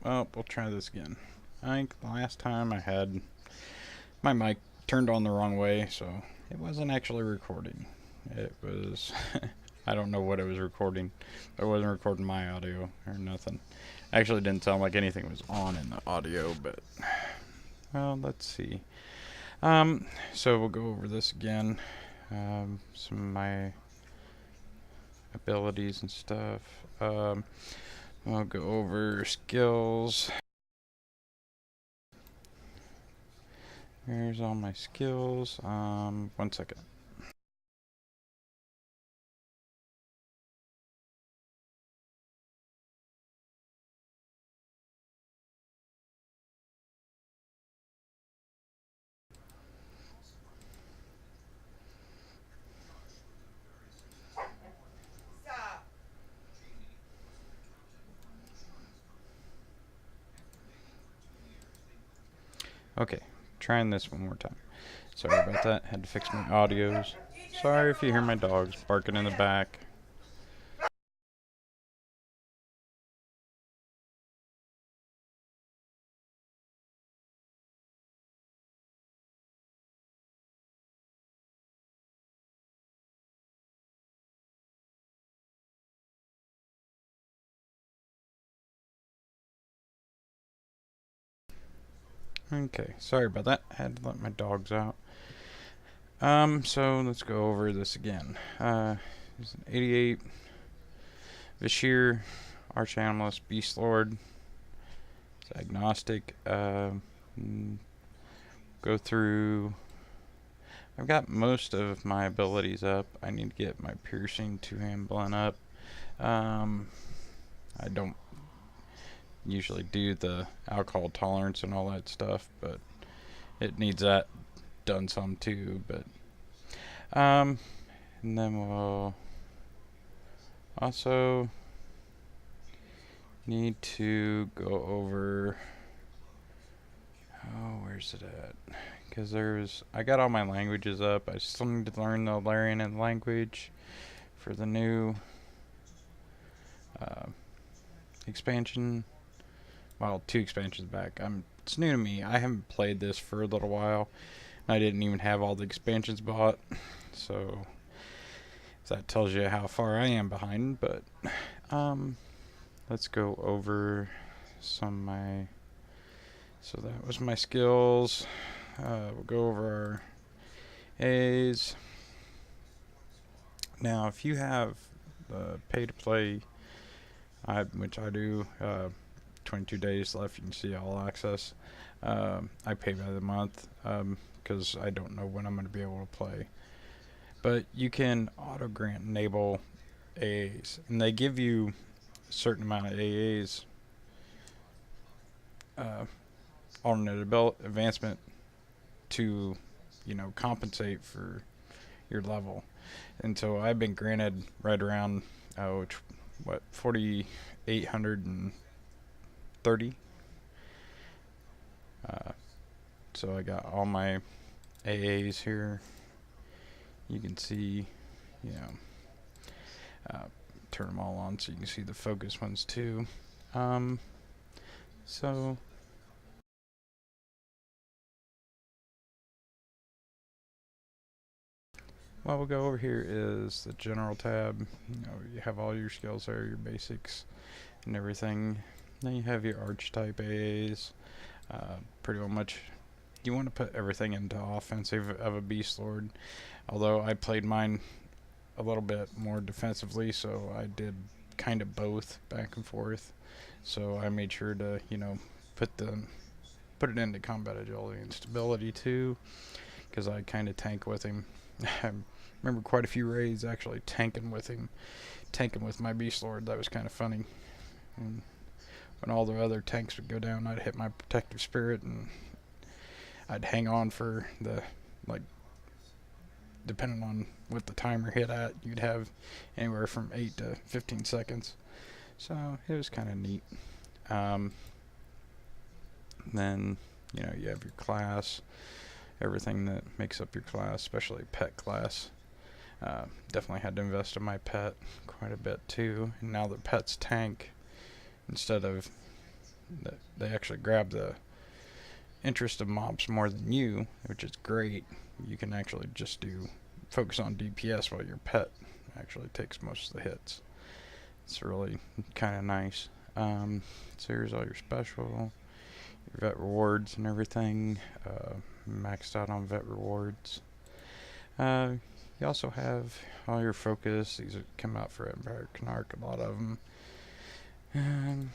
Well, we'll try this again. I think the last time I had my mic turned on the wrong way, so it wasn't actually recording. It was, I don't know what it was recording. It wasn't recording my audio or nothing. Actually didn't sound like anything was on in the audio, but, well, let's see. So we'll go over this again. Some of my abilities and stuff. I'll go over skills. Here's all my skills. 1 second. Okay, trying this one more time. Sorry about that. Had to fix my audios. Sorry if you hear my dogs barking in the back. Okay, sorry about that. Had to let my dogs out. So let's go over this again. There's an 88 Shir, Arch Animalist, Beastlord. It's agnostic. Go through. I've got most of my abilities up. I need to get my piercing two-hand blend up. I don't usually do the alcohol tolerance and all that stuff, but it needs that done some too. But and then we'll also need to go over, oh, where's it at? Because I got all my languages up. I still need to learn the Larian language for the new expansion. Well, 2 expansions back. It's new to me. I haven't played this for a little while. I didn't even have all the expansions bought, so that tells you how far I am behind. But let's go over some of my. So that was my skills. We'll go over our A's. Now, if you have the pay to play, which I do, 22 days left, you can see all access. I pay by the month because I don't know when I'm going to be able to play. But you can auto grant enable AAs, and they give you a certain amount of AAs, alternate advancement, to compensate for your level. And so I've been granted right around 4,830. So I got all my AAs here. You can see, turn them all on so you can see the focus ones too. So what we'll go over here is the general tab. You have all your skills there, your basics and everything. Then you have your archetype AAs. Pretty much you want to put everything into offensive of a Beastlord, although I played mine a little bit more defensively, so I did kind of both back and forth. So I made sure to put it into combat agility and stability too, because I kind of tank with him. I remember quite a few raids actually tanking with my Beastlord. That was kind of funny. And when all the other tanks would go down, I'd hit my protective spirit and I'd hang on for the, depending on what the timer hit at, you'd have anywhere from 8 to 15 seconds. So it was kind of neat. Then you have your class, everything that makes up your class, especially pet class. Definitely had to invest in my pet quite a bit too. And now the pets tank instead of they actually grab the interest of mobs more than you, which is great. You can actually just focus on DPS while your pet actually takes most of the hits. It's really kind of nice. So here's all your special, your vet rewards and everything. Maxed out on vet rewards. You also have all your focus. These come out for Empire Knark, a lot of them. And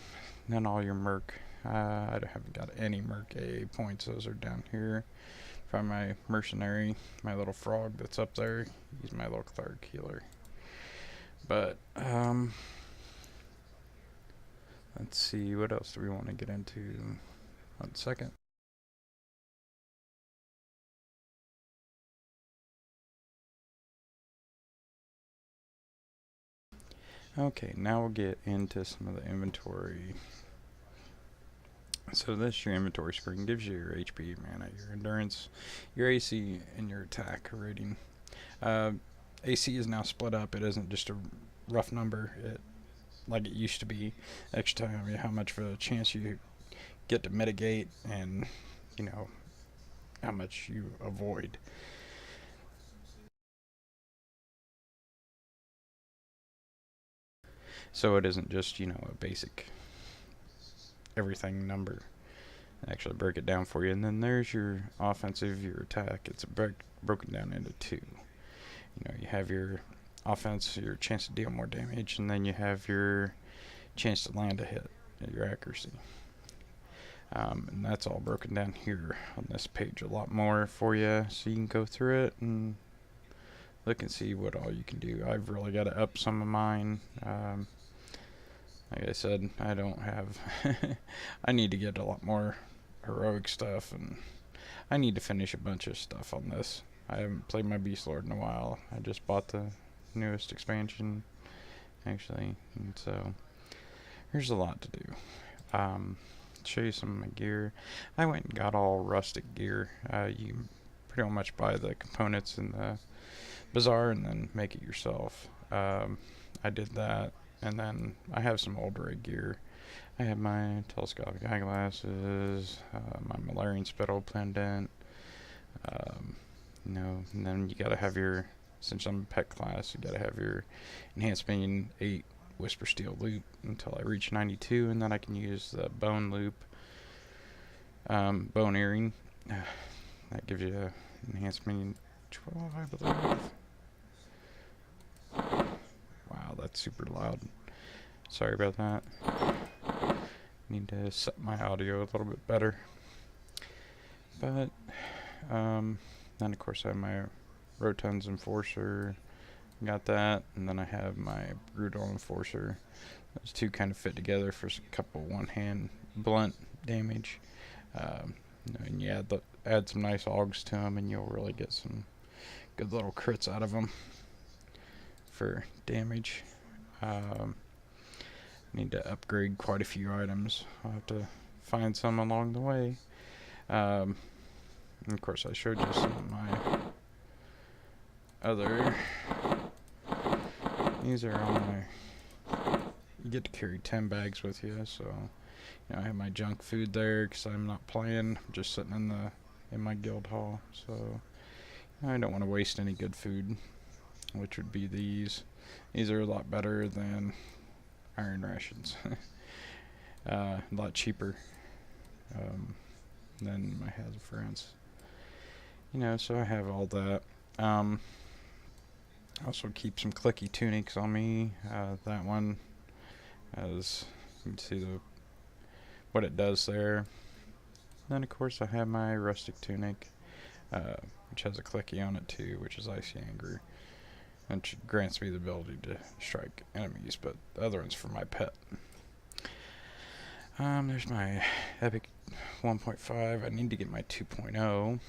then all your merc. I haven't got any merc A points. Those are down here. Find my mercenary, my little frog that's up there. He's my little Clark healer. But let's see, what else do we want to get into? 1 second. Okay, now we'll get into some of the inventory. So this, your inventory screen, gives you your HP, mana, your endurance, your AC, and your attack rating. AC is now split up. It isn't just a rough number like it used to be. Actually telling you how much of a chance you get to mitigate and, you know, how much you avoid. So it isn't just, you know, a basic everything number. I actually break it down for you. And then there's your offensive, your attack. It's broken down into two. You know, you have your offense, your chance to deal more damage, and then you have your chance to land a hit, your accuracy. And that's all broken down here on this page a lot more for you, so you can go through it and look and see what all you can do. I've really got to up some of mine. Like I said, I don't have I need to get a lot more heroic stuff, and I need to finish a bunch of stuff on this. I haven't played my Beastlord in a while. I just bought the newest expansion, actually, and so there's a lot to do. Show you some of my gear. I went and got all rustic gear. You pretty much buy the components in the bazaar and then make it yourself. I did that, and then I have some old rig gear. I have my telescopic eyeglasses, my Malarian spittle pendant, you know, and then you gotta have your, since I'm a pet class, you gotta have your enhanced minion 8 Whisper Steel loop until I reach 92, and then I can use the bone loop, bone earring. That gives you an enhanced minion 12, I believe. Wow, that's super loud. Sorry about that. Need to set my audio a little bit better. But then of course I have my Rotun's Enforcer. Got that, and then I have my Brutal Enforcer. Those two kind of fit together for a couple one-hand blunt damage. And you add some nice augs to them, and you'll really get some good little crits out of them for damage. Need to upgrade quite a few items. I'll have to find some along the way. And of course I showed you some of my other. These are all my. You get to carry 10 bags with you, so you know I have my junk food there because I'm not playing. I'm just sitting in my guild hall, so I don't want to waste any good food, which would be these. These are a lot better than iron rations. A lot cheaper than my hazard friends. You know, so I have all that. Also keep some clicky tunics on me. That one has, you can see what it does there. Then of course I have my rustic tunic, which has a clicky on it too, which is Icy Anger, which grants me the ability to strike enemies, but the other one's for my pet. There's my Epic 1.5. I need to get my 2.0.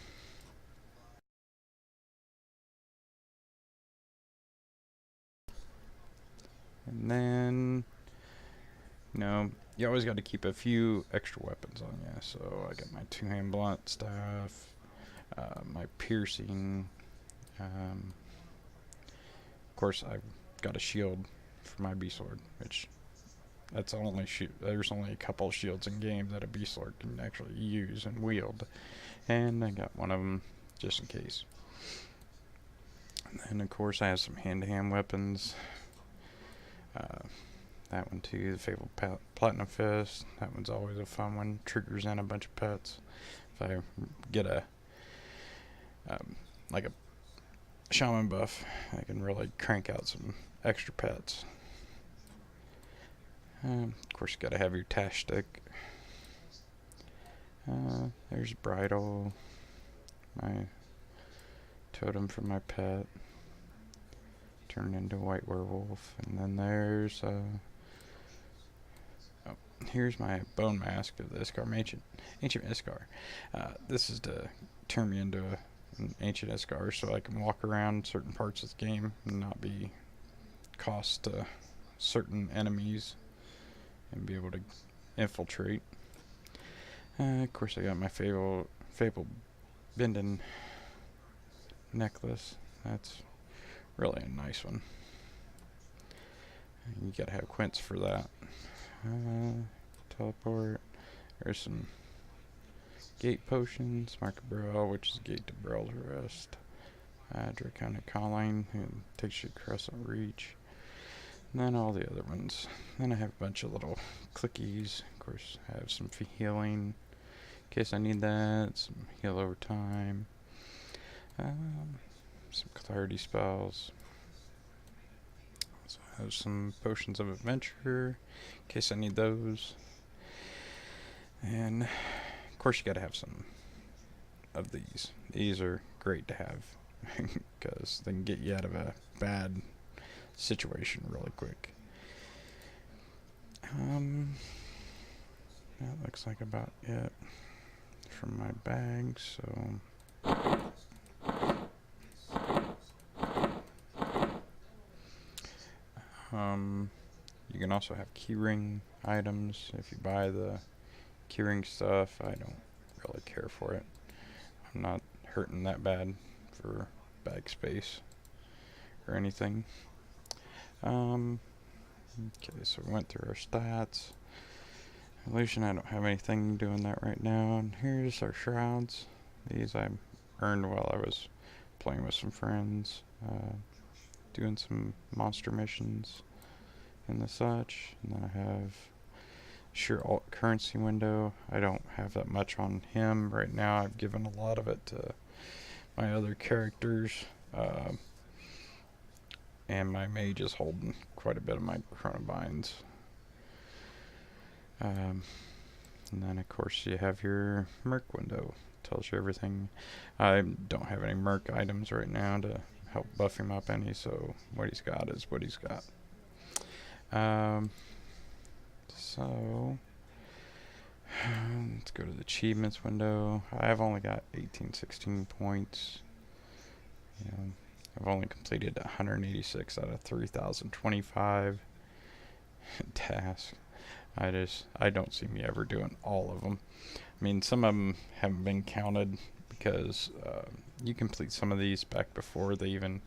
And then, you know, you always got to keep a few extra weapons on you. So I got my two-hand blunt staff, my piercing. Of course, I've got a shield for my Beastlord, which That's only there's only a couple of shields in game that a Beastlord can actually use and wield, and I got one of them just in case. And of course I have some hand-to-hand weapons. That one too, the Fabled Platinum Fist. That one's always a fun one. Triggers in a bunch of pets. If I get a like a shaman buff, I can really crank out some extra pets. Of course, you gotta have your tash stick. There's Bridle, my totem for my pet. Turned into a white werewolf. And then there's here's my bone mask of the Iskar ancient Iskar. This is to turn me into an ancient Iskar so I can walk around certain parts of the game and not be cost to certain enemies and be able to infiltrate. Of course, I got my Fabled Bindon necklace. That's really a nice one. You gotta have quints for that. Teleport. There's some gate potions. Mark of Braille, which is gate to Braille's Rest. Draconic Calling, who takes you Crescent Reach. And then all the other ones. Then I have a bunch of little clickies. Of course, I have some healing in case I need that. Some heal over time. Some clarity spells. So I have some potions of adventure in case I need those. And of course you gotta have some of these. These are great to have because they can get you out of a bad situation really quick. That looks like about it from my bag, so you can also have keyring items if you buy the keyring stuff. I don't really care for it. I'm not hurting that bad for bag space or anything. Okay, so we went through our stats. Illusion, I don't have anything doing that right now. And here's our shrouds. These I earned while I was playing with some friends, doing some monster missions and the such. And then I have Shir alt currency window. I don't have that much on him right now. I've given a lot of it to my other characters. And my mage is holding quite a bit of my chronobinds. And then of course you have your merc window. Tells you everything. I don't have any merc items right now to help buff him up any, so what he's got is what he's got. So let's go to the achievements window. I've only got 1816 points. I've only completed 186 out of 3025 tasks. I don't see me ever doing all of them. I mean, some of them haven't been counted because you complete some of these back before they even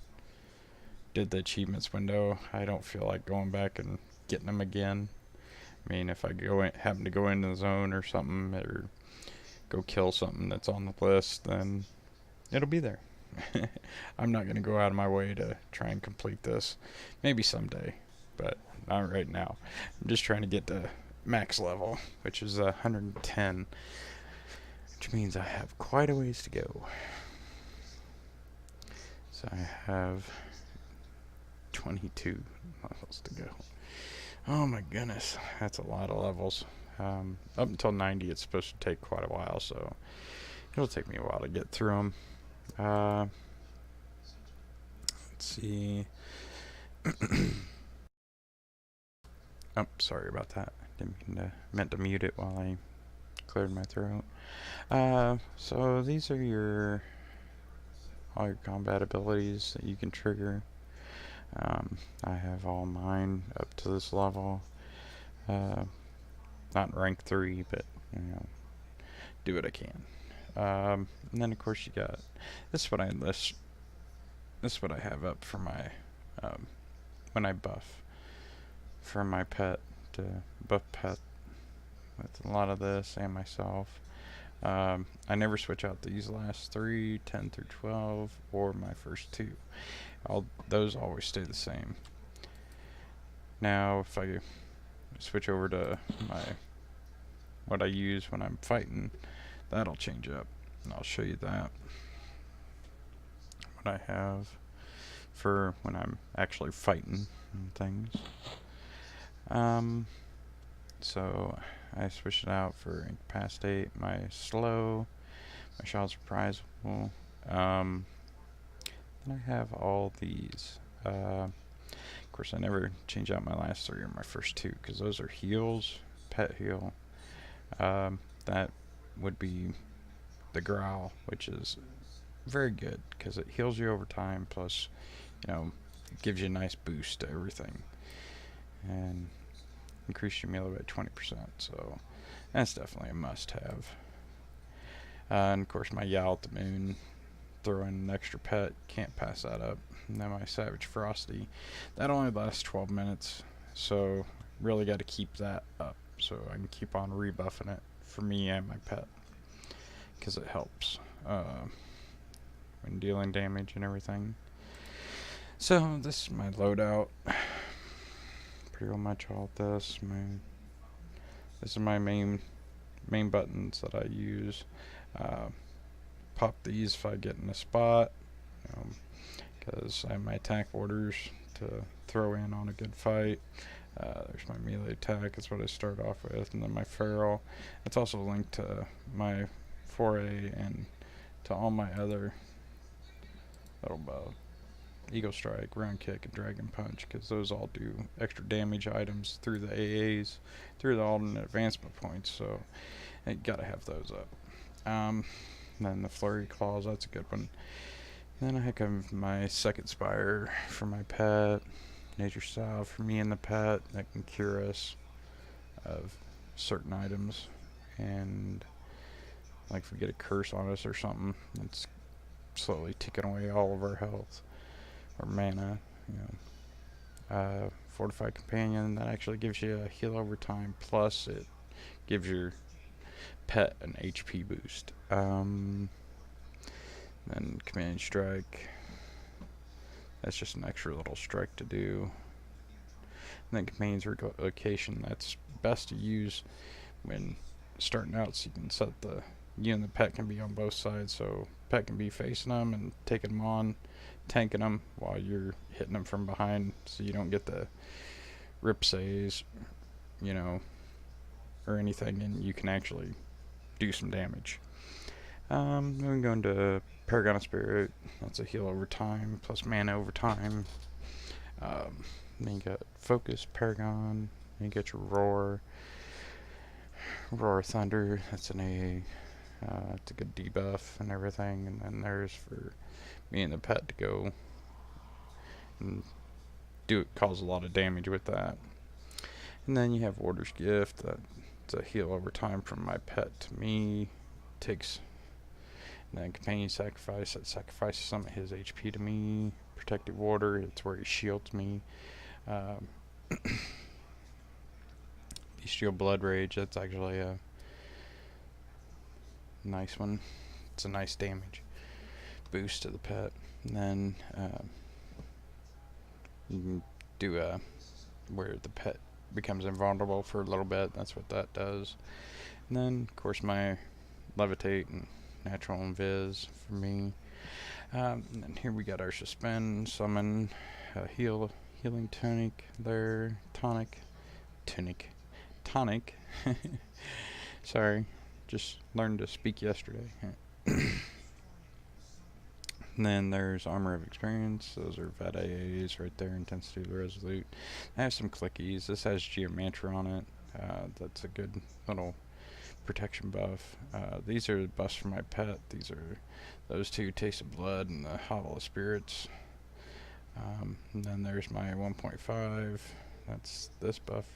did the achievements window. I don't feel like going back and getting them again. I mean, if I happen to go into the zone or something, or go kill something that's on the list, then it'll be there. I'm not going to go out of my way to try and complete this. Maybe someday, but not right now. I'm just trying to get to max level, which is 110, which means I have quite a ways to go. So I have 22 levels to go. Oh my goodness, that's a lot of levels. Up until 90 it's supposed to take quite a while, so it'll take me a while to get through them. Let's see. Oh, sorry about that. Meant to mute it while I cleared my throat. So these are all your combat abilities that you can trigger. I have all mine up to this level. Not rank 3, but do what I can. And then of course you got this is what I have up for my when I buff for my pet to buff pet with a lot of this and myself. I never switch out these last 3, 10 through 12, or my first 2. Those always stay the same. Now, if I switch over to what I use when I'm fighting, that'll change up, and I'll show you that. What I have for when I'm actually fighting and things. So I switched it out for incapacitate, my slow, my shot surprisable. Then I have all these. Of course, I never change out my last 3 or my first 2 because those are heals, pet heal. That would be the growl, which is very good because it heals you over time, plus, it gives you a nice boost to everything. And increase your melee by 20%, so that's definitely a must-have. And of course, my Yowl at the Moon, throw in an extra pet, can't pass that up. And then my Savage Frosty, that only lasts 12 minutes, so really got to keep that up so I can keep on rebuffing it for me and my pet, because it helps when dealing damage and everything. So this is my loadout. Pretty much all of this. This is my main buttons that I use. Pop these if I get in a spot, because I have my attack orders to throw in on a good fight. There's my melee attack, that's what I start off with, and then my feral. It's also linked to my foray and to all my other little Eagle Strike, Round Kick, and Dragon Punch, because those all do extra damage items through the AAs, through the alternate advancement points, so you gotta have those up. Then the Flurry Claws, that's a good one. And then I have my second Spire for my pet, Nature Style for me and the pet, that can cure us of certain items, and like if we get a curse on us or something, it's slowly ticking away all of our health or mana. Fortified Companion, that actually gives you a heal over time, plus it gives your pet an HP boost. Then Command Strike, that's just an extra little strike to do. And then Commander's Relocation, that's best to use when starting out, so you can set you and the pet can be on both sides, so pet can be facing them and taking them on, tanking them while you're hitting them from behind, so you don't get the ripsays, or anything, and you can actually do some damage. Then we go into Paragon of Spirit, that's a heal over time, plus mana over time. Then you got Focus, Paragon, then you get your Roar of Thunder, that's an AA. It's a good debuff and everything, and then there's for me and the pet to go and cause a lot of damage with that. And then you have Order's Gift, that's a heal over time from my pet to me, takes. And then Companion Sacrifice, that sacrifices some of his HP to me. Protective Order, it's where he shields me. Bestial Blood Rage, that's actually a nice one. It's a nice damage boost to the pet. And then you can do where the pet becomes invulnerable for a little bit. That's what that does. And then of course my Levitate and Natural Invis for me. And then here we got our Suspend, Summon, Healing Tonic there, Tonic. Sorry, just learned to speak yesterday. And then there's Armor of Experience, those are VET AAs right there, Intensity Resolute. I have some clickies, this has Geomantra on it, that's a good little protection buff. These are buffs for my pet, these are those two, Taste of Blood and the Hovel of Spirits. And then there's my 1.5, that's this buff.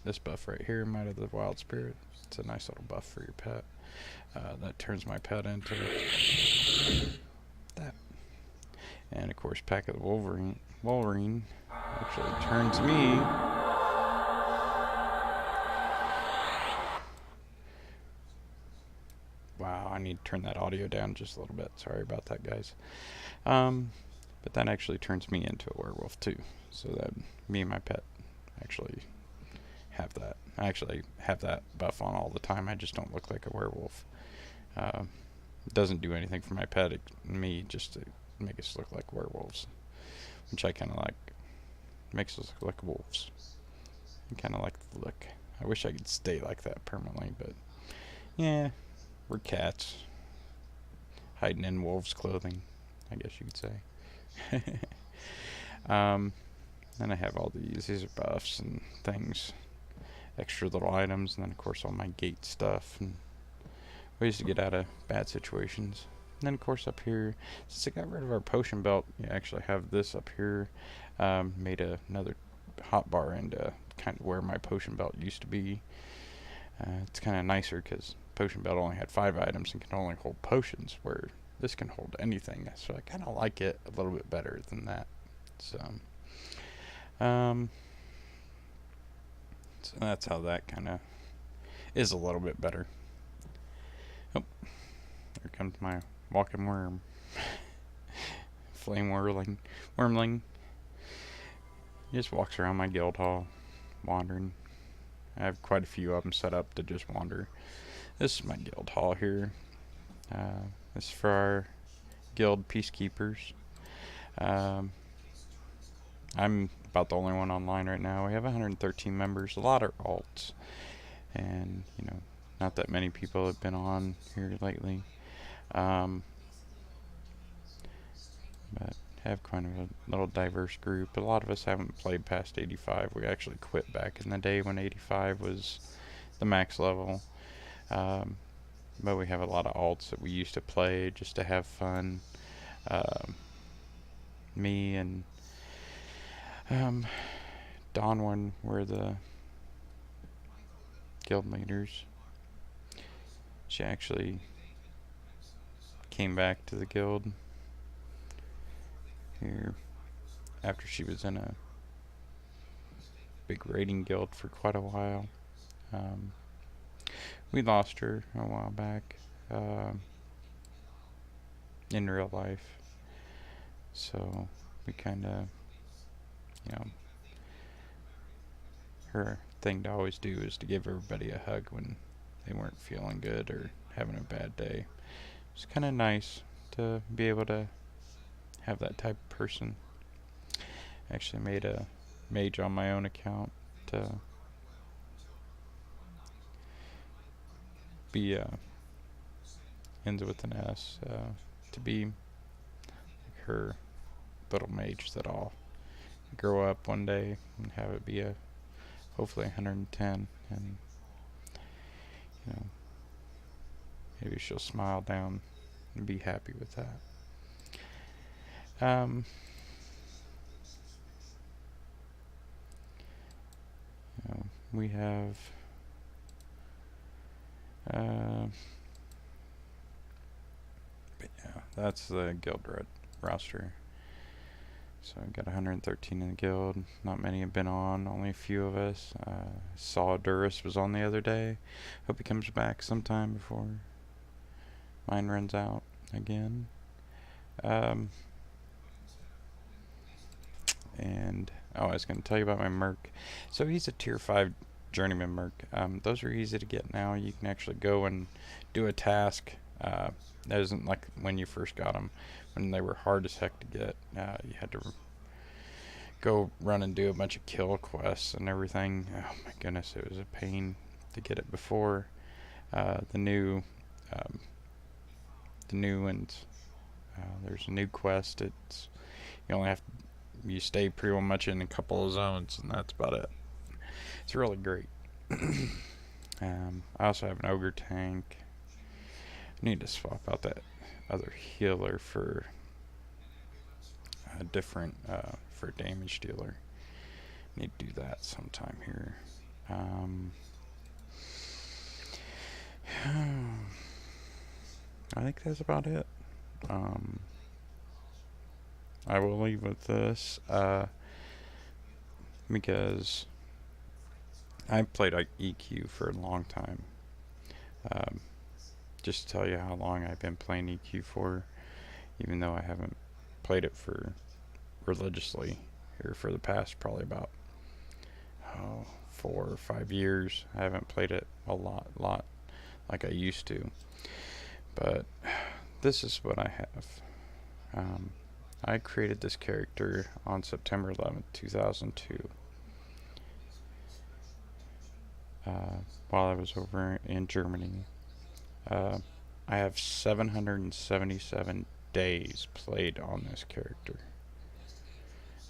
This buff right here, Might of the Wild Spirit. It's a nice little buff for your pet. That turns my pet into that. And of course, Pack of the Wolverine actually turns me Wow, I need to turn that audio down just a little bit. Sorry about that, guys. But that actually turns me into a werewolf too. So that me and my pet actually have that. I actually have that buff on all the time. I just don't look like a werewolf. It doesn't do anything for my pet, me, just to make us look like werewolves, which I kind of like. Makes us look like wolves. I kind of like the look. I wish I could stay like that permanently, but yeah, we're cats hiding in wolves' clothing, I guess you could say. Then I have all these. These are buffs and things, extra little items, and then of course all my gate stuff and ways to get out of bad situations. And then of course up here, since I got rid of our potion belt, you actually have this up here. Made another hot bar into kind of where my potion belt used to be. It's kind of nicer because potion belt only had 5 items and can only hold potions, where this can hold anything. So I kind of like it a little bit better than that. So that's how that kind of is a little bit better. Oh, there comes my walking worm. Flame wormling. He just walks around my guild hall, wandering. I have quite a few of them set up to just wander. This is my guild hall here. This is for our guild peacekeepers. I'm about the only one online right now. We have 113 members. A lot are alts, and not that many people have been on here lately. But have kind of a little diverse group. A lot of us haven't played past 85. We actually quit back in the day when 85 was the max level. But we have a lot of alts that we used to play just to have fun. Me and Donwin were the guild leaders. She actually came back to the guild here after she was in a big raiding guild for quite a while. We lost her a while back in real life, so we kind of, her thing to always do is to give everybody a hug when they weren't feeling good or having a bad day. It's kind of nice to be able to have that type of person. Actually made a mage on my own account to be ends with an S, to be her little mage that I'll grow up one day and have it be a hopefully 110, and maybe she'll smile down and be happy with that. We have but yeah, that's the guild roster. So I've got 113 in the guild. Not many have been on, only a few of us. Saw Durus was on the other day. Hope he comes back sometime before mine runs out again. And I was going to tell you about my merc. So he's a tier 5 journeyman merc. Those are easy to get now. You can actually go and do a task. That isn't like when you first got them, when they were hard as heck to get. You had to go run and do a bunch of kill quests and everything. Oh my goodness, it was a pain to get it before the new ones. There's a new quest. It's you stay pretty much in a couple of zones, and that's about it. It's really great. I also have an ogre tank. I need to swap out that other healer for a different for a damage dealer. Need to do that sometime here. I think that's about it. I will leave with this because I played like EQ for a long time. just to tell you how long I've been playing EQ for, even though I haven't played it for religiously here for the past probably about 4 or 5 years. I haven't played it a lot like I used to. But this is what I have. I created this character on September 11th, 2002. While I was over in Germany. I have 777 days played on this character.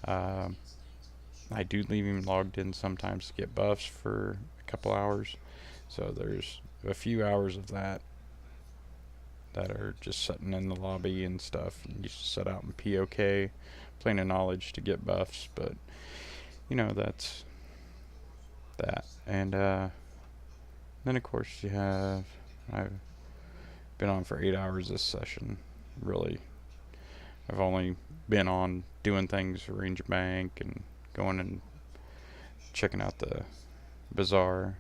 I do leave him logged in sometimes to get buffs for a couple hours. So there's a few hours of that are just sitting in the lobby and stuff. And you just set out in POK, Plane of Knowledge to get buffs. But, that's that. And then, of course, I've been on for 8 hours this session. Really, I've only been on doing things for Ranger Bank and going and checking out the bazaar.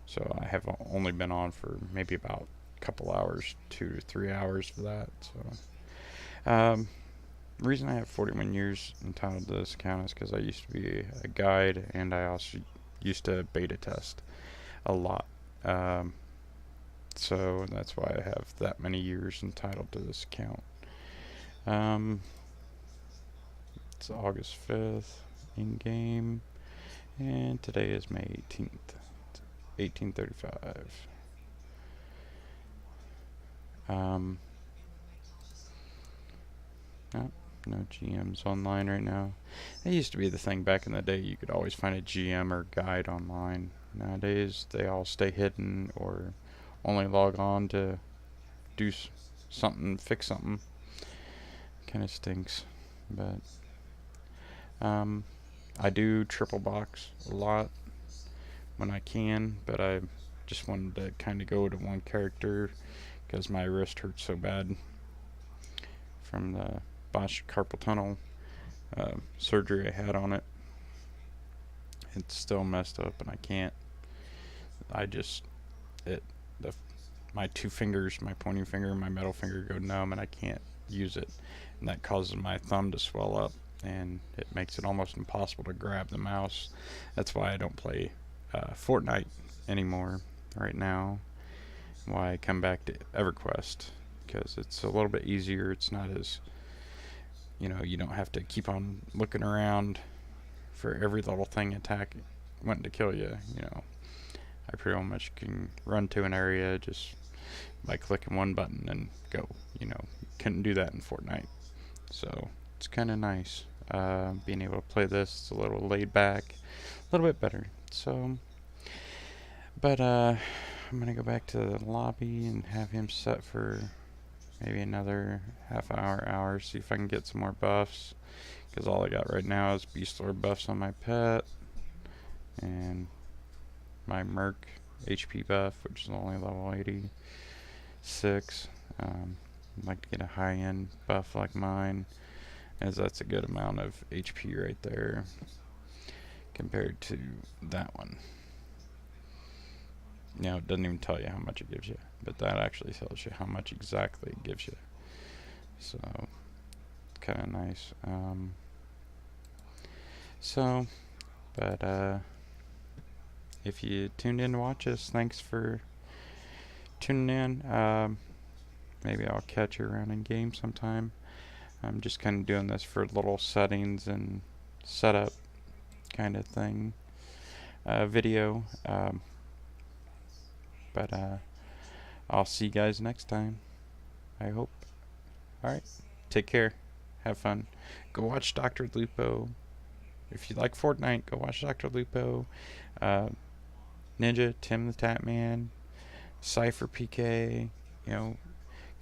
So I have only been on for maybe about a couple hours, 2 to 3 hours for that. So, the reason I have 41 years entitled to this account is because I used to be a guide, and I also used to beta test a lot. So that's why I have that many years entitled to this account. It's August 5th in game, and today is May 18th, 1835. No GMs online right now. That used to be the thing back in the day. You could always find a GM or guide online. Nowadays, they all stay hidden or only log on to do something, fix something. Kind of stinks. But I do triple box a lot when I can, but I just wanted to kind of go to one character because my wrist hurts so bad from the botched carpal tunnel surgery I had on it. It's still messed up, and I can't. My two fingers, my pointing finger and my middle finger, go numb, and I can't use it, and that causes my thumb to swell up, and it makes it almost impossible to grab the mouse. That's why I don't play Fortnite anymore right now. Why I come back to EverQuest, because it's a little bit easier. It's not as, you don't have to keep on looking around for every little thing wanting to kill you. I pretty much can run to an area just by clicking one button and go. Couldn't do that in Fortnite. So it's kind of nice being able to play this. It's a little laid back, a little bit better. So, but I'm gonna go back to the lobby and have him set for maybe another half hour, see if I can get some more buffs, because all I got right now is Beastlord buffs on my pet and my Merc HP buff, which is only level 86. I'd like to get a high-end buff like mine, as that's a good amount of HP right there compared to that one. It doesn't even tell you how much it gives you, but that actually tells you how much exactly it gives you. So, it's kind of nice. If you tuned in to watch us, thanks for tuning in. Maybe I'll catch you around in game sometime. I'm just kind of doing this for little settings and setup kind of thing video. But I'll see you guys next time, I hope. Alright, take care, have fun. Go watch Dr. Lupo. If you like Fortnite, go watch Dr. Lupo, Ninja, Tim the Tatman, Cypher PK. Go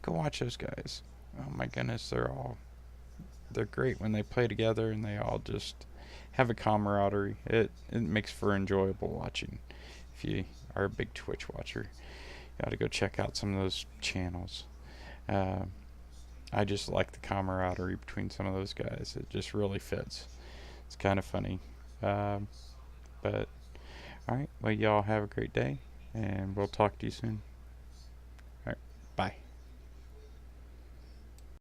watch those guys. Oh my goodness, they're great when they play together, and they all just have a camaraderie. It makes for enjoyable watching. If you are a big Twitch watcher, you got to go check out some of those channels. I just like the camaraderie between some of those guys. It just really fits. It's kind of funny. But alright, well, y'all have a great day, and we'll talk to you soon.